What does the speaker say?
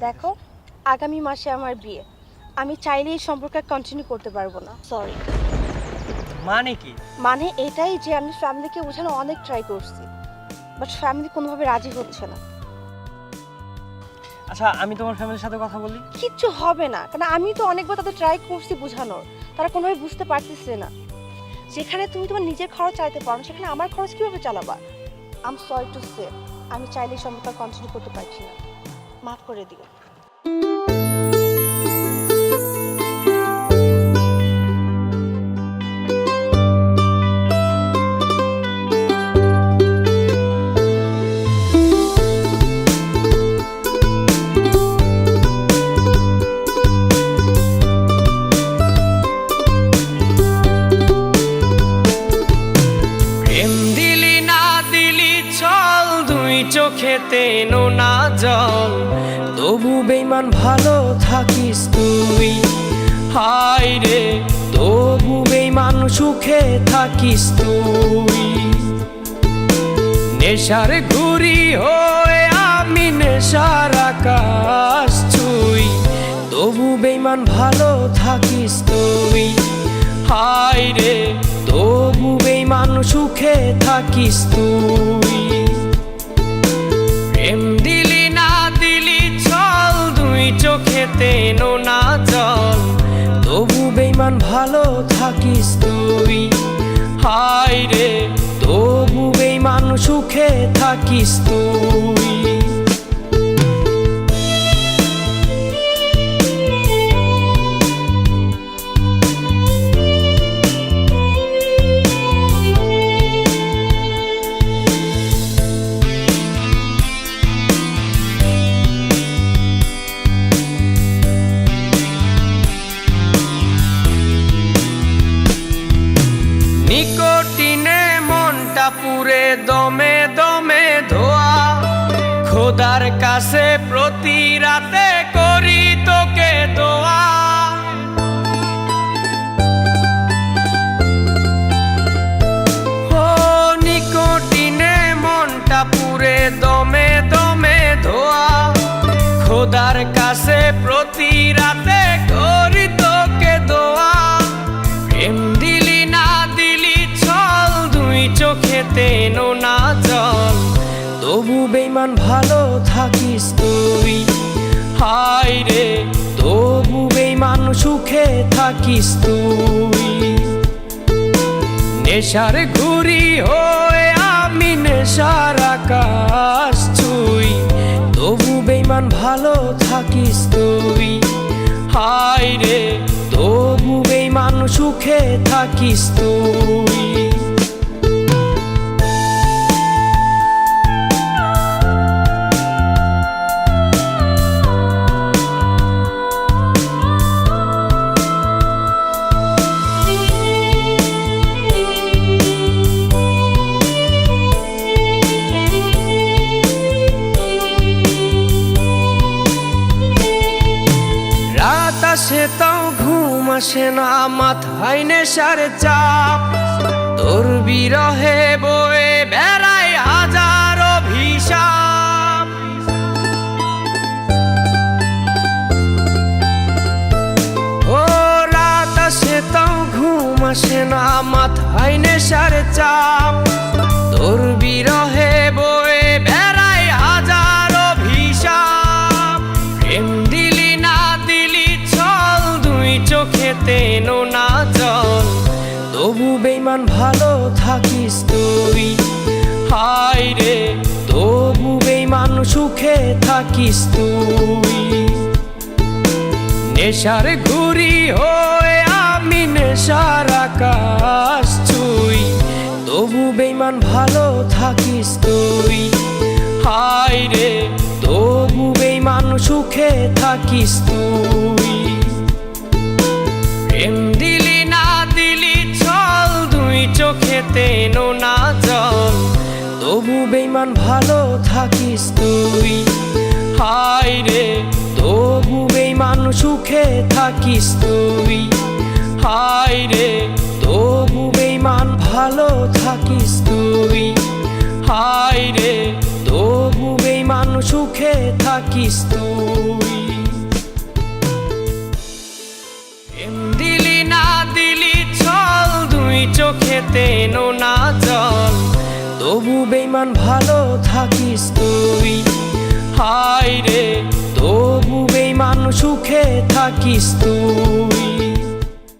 দেখো, আগামী মাসে আমার বিয়ে। আমি চাইলে এই সম্পর্ক কন্টিনিউ করতে পারবো না, সরি। মানে কি? মানে এটাই যে আমি ফ্যামিলিকে বোঝানো অনেক ট্রাই করছি, বাট ফ্যামিলি কোনোভাবে রাজি হচ্ছে না। আচ্ছা, আমি তোমার ফ্যামিলির সাথে কথা বলি। কিচ্ছু হবে না, কারণ আমি তো অনেকবার তাদের ট্রাই করছি বোঝানোর, তারা কোনোভাবে বুঝতে পারতেছে না। যেখানে তুমি তোমার নিজের খরচ চালাতে পারো না, সেখানে আমার খরচ কিভাবে চালাবা? I am sorry to say, আমি চাইলে এই সম্পর্ক কন্টিনিউ করতে পারছি না, মাফ করে দিও। চোখেতে নোনা জল, তবু বেইমান ভালো থাকিস তুই। হায় রে, তবু বেইমান সুখে থাকিস তুই। নেশার ঘুরি হয়ে আমি নেশার আকাশ ছুঁই, তবু বেইমান ভালো থাকিস তুই। হায় রে, তবু বেইমান সুখে থাকিস তুই। প্রেম দিলি না দিলি ছল, দুই চোখেতে নোনা জল, তবু বেইমান ভালো থাকিস তুই। হায় রে, তবু বেইমান সুখে থাকিস তুই। নিকোটিনে মনটা পুরে দমে দমে ধোয়া, খোদার কাছে প্রতি রাতে করি তোকে দোয়া। ও নিকোটিনে মনটা পুরে দমে দমে ধোয়া, খোদার কাছে প্রতি রাতে করি তোকে দোয়া। প্রেম দিলি না দিলি ছল, দুই চোখেতে নোনা জল, তবু বেইমান ভালো থাকিস তুই। হায় রে, তবু বেইমান সুখে থাকিস তুই। নেশার ঘুরি হয়ে আমি নেশার আকাশ ছুঁই, তবু বেইমান ভালো থাকিস তুই। হায় রে, তবু বেইমান সুখে থাকিস তুই। রাত আসে তাও ঘুম আসে না, মাথায় নেশার চাপ, তোর বিরহে বয়ে বেড়ায় হাজার অভিশাপ। ও রাত আসে তাও ঘুম আসে না, মাথায় নেশার চাপ, তোর বিরহে বয়ে বেড়ায় হাজার অভিশাপ। প্রেম দিলি না দিলি ছল, দুই চোখেতে নোনা জল, তবু বেইমান ভালো থাকিস তুই। হায় রে, তবু বেইমান সুখে থাকিস তুই। নেশার ঘুরি হয়ে আমি নেশার আকাশ ছুঁই, তবু বেইমান ভালো থাকিস তুই। হায় রে, তবু বেইমান সুখে থাকিস তুই। প্রেম দিলি না দিলি ছল, দুই চোখেতে নোনা জল, তবু বেইমান ভালো থাকিস তুই। হায় রে, তবু বেইমান সুখে থাকিস তুই। হায় রে, তবু বেইমান ভালো থাকিস তুই। হায় রে, তবু বেইমান সুখে থাকিস তুই। চোখেতে নোনা জল, তবু বেইমান ভালো থাকিস তুই। হায় রে, তবু বেইমান সুখে থাকিস তুই।